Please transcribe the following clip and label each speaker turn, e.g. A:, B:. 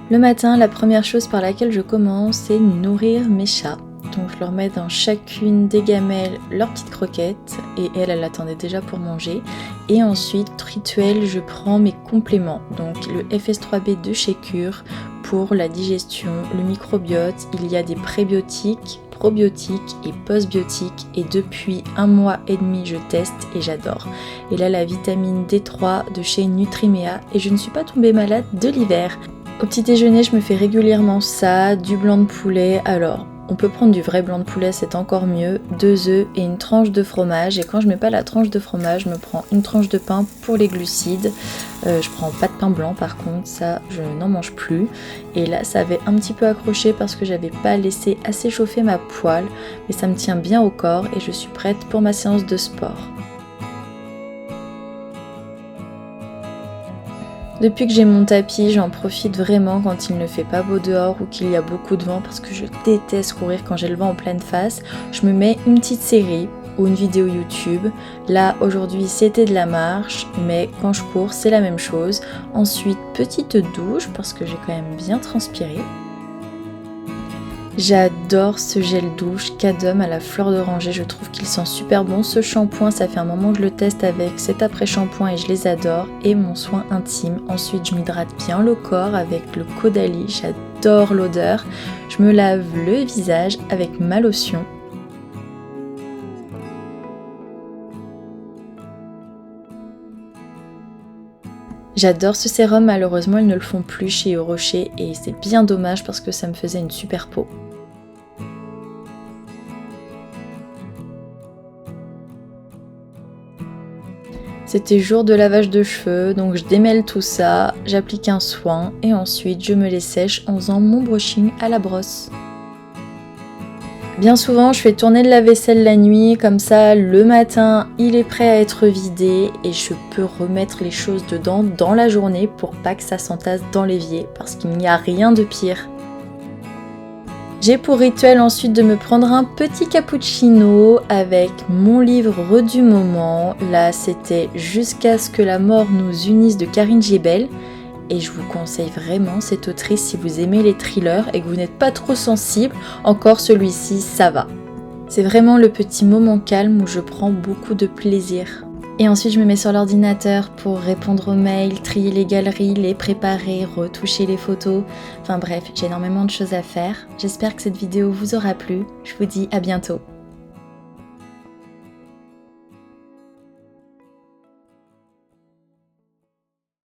A: Le matin, la première chose par laquelle je commence, c'est nourrir mes chats. Donc je leur mets dans chacune des gamelles leurs petites croquettes et elle attendait déjà pour manger. Et ensuite, rituel, je prends mes compléments. Donc le FS3B de chez Cure pour la digestion, le microbiote. Il y a des prébiotiques, probiotiques et postbiotiques et depuis 1 mois et demi je teste et j'adore. Et là la vitamine D3 de chez Nutrimea et je ne suis pas tombée malade de l'hiver. Au petit déjeuner je me fais régulièrement ça, du blanc de poulet. Alors on peut prendre du vrai blanc de poulet, c'est encore mieux, 2 œufs et une tranche de fromage. Et quand je mets pas la tranche de fromage, je me prends une tranche de pain pour les glucides. Je prends pas de pain blanc par contre, ça je n'en mange plus. Et là ça avait un petit peu accroché parce que j'avais pas laissé assez chauffer ma poêle. Mais ça me tient bien au corps et je suis prête pour ma séance de sport. Depuis que j'ai mon tapis, j'en profite vraiment quand il ne fait pas beau dehors ou qu'il y a beaucoup de vent parce que je déteste courir quand j'ai le vent en pleine face. Je me mets une petite série ou une vidéo YouTube. Là, aujourd'hui, c'était de la marche, mais quand je cours, c'est la même chose. Ensuite, petite douche parce que j'ai quand même bien transpiré. J'adore ce gel douche Cadum à la fleur d'oranger, je trouve qu'il sent super bon. Ce shampoing, ça fait un moment que je le teste avec cet après-shampoing et je les adore. Et mon soin intime, ensuite je m'hydrate bien le corps avec le Caudalie, j'adore l'odeur. Je me lave le visage avec ma lotion. J'adore ce sérum, malheureusement ils ne le font plus chez Rocher et c'est bien dommage parce que ça me faisait une super peau. C'était jour de lavage de cheveux, donc je démêle tout ça, j'applique un soin et ensuite je me les sèche en faisant mon brushing à la brosse. Bien souvent je fais tourner de la vaisselle la nuit, comme ça le matin il est prêt à être vidé et je peux remettre les choses dedans dans la journée pour pas que ça s'entasse dans l'évier parce qu'il n'y a rien de pire. J'ai pour rituel ensuite de me prendre un petit cappuccino avec mon livre du moment. Là, c'était Jusqu'à ce que la mort nous unisse de Karine Giebel. Et je vous conseille vraiment cette autrice si vous aimez les thrillers et que vous n'êtes pas trop sensible. Encore celui-ci, ça va. C'est vraiment le petit moment calme où je prends beaucoup de plaisir. Et ensuite je me mets sur l'ordinateur pour répondre aux mails, trier les galeries, les préparer, retoucher les photos. Enfin bref, j'ai énormément de choses à faire. J'espère que cette vidéo vous aura plu. Je vous dis à bientôt.